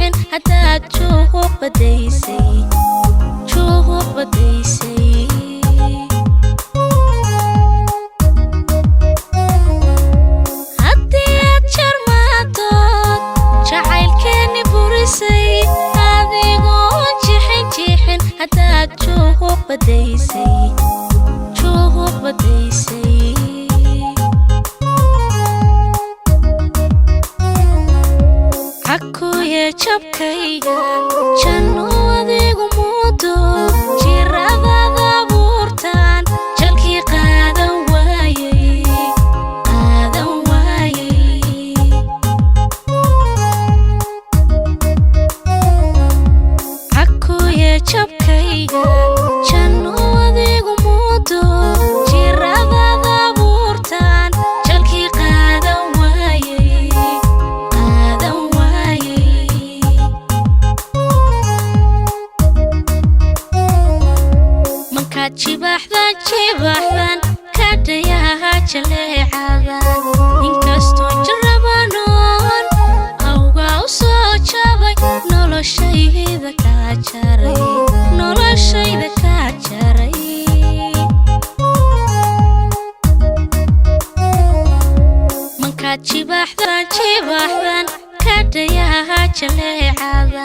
jeexin hadaad joogo badaysay haddii aad jarmaadood jacaylkeeni burisay adigoo jeexin hadaad joogo badaysay cakuye jabkayga janno adigu muudo jiradaada abuurtaan jalkii qaadan waayay cakuye jabkayga janno adigu muudo jiradaada abuurtaan jalkii qaadan waayay mankaad jibaxdan kadhayaha jaleecada inkastoo jarabanoon awga u soo jabay noloshayda kaa jaray mankaad jibaxdan kadhayaha jaleecada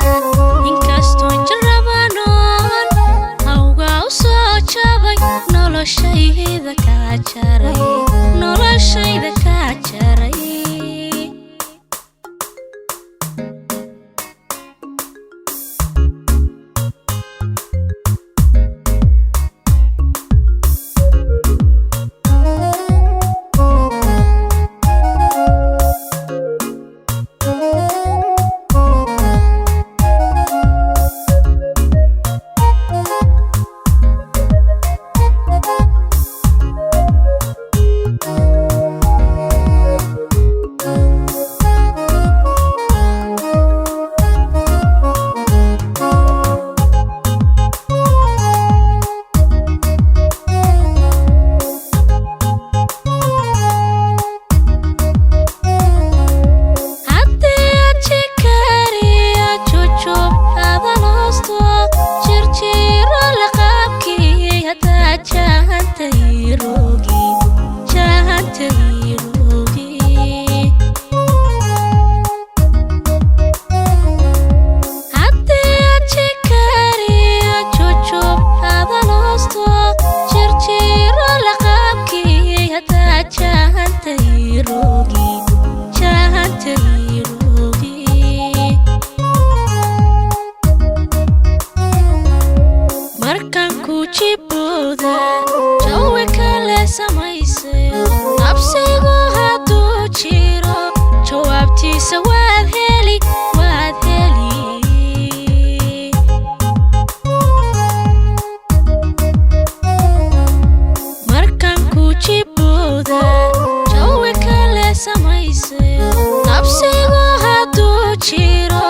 inkastoo jarabanoon awga u soo jabay noloshayda kaa jaray markaan ku jibooda jawi kale samaysayo nabsigu hadduu jiro jawaabtiisa waad heli markaan ku jibooda jawi kale samaysayo nabsigu hadduu jiro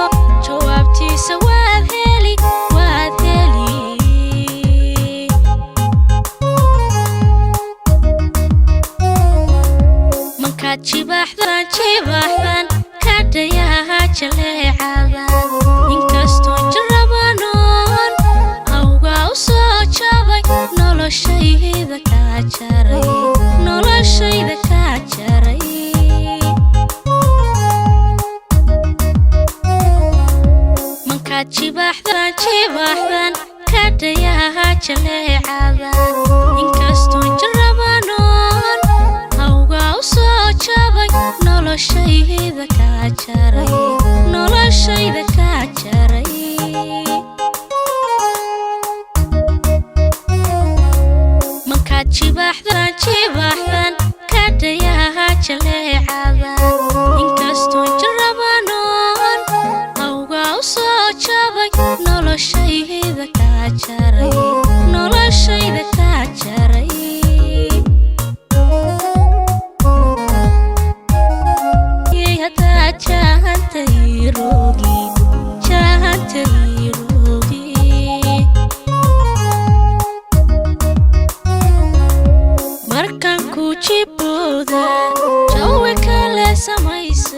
jawaabtiisa waad heli mankaad jibaxdan kadhayaha jaleecada inkastoo jarabanoon awga u soo jabay noloshayda kaa jaray mankaad jibaxdan kadhayaha jaleecada inkastoo jarabanoon awga u soo jabay noloshayda kaa jaray mankaad jibaxdan kadhayaha jaleecada inkastoo jarabanoon awga u soo jabay noloshayda kaa jaray markaan ku jibooda jawi kale samaysa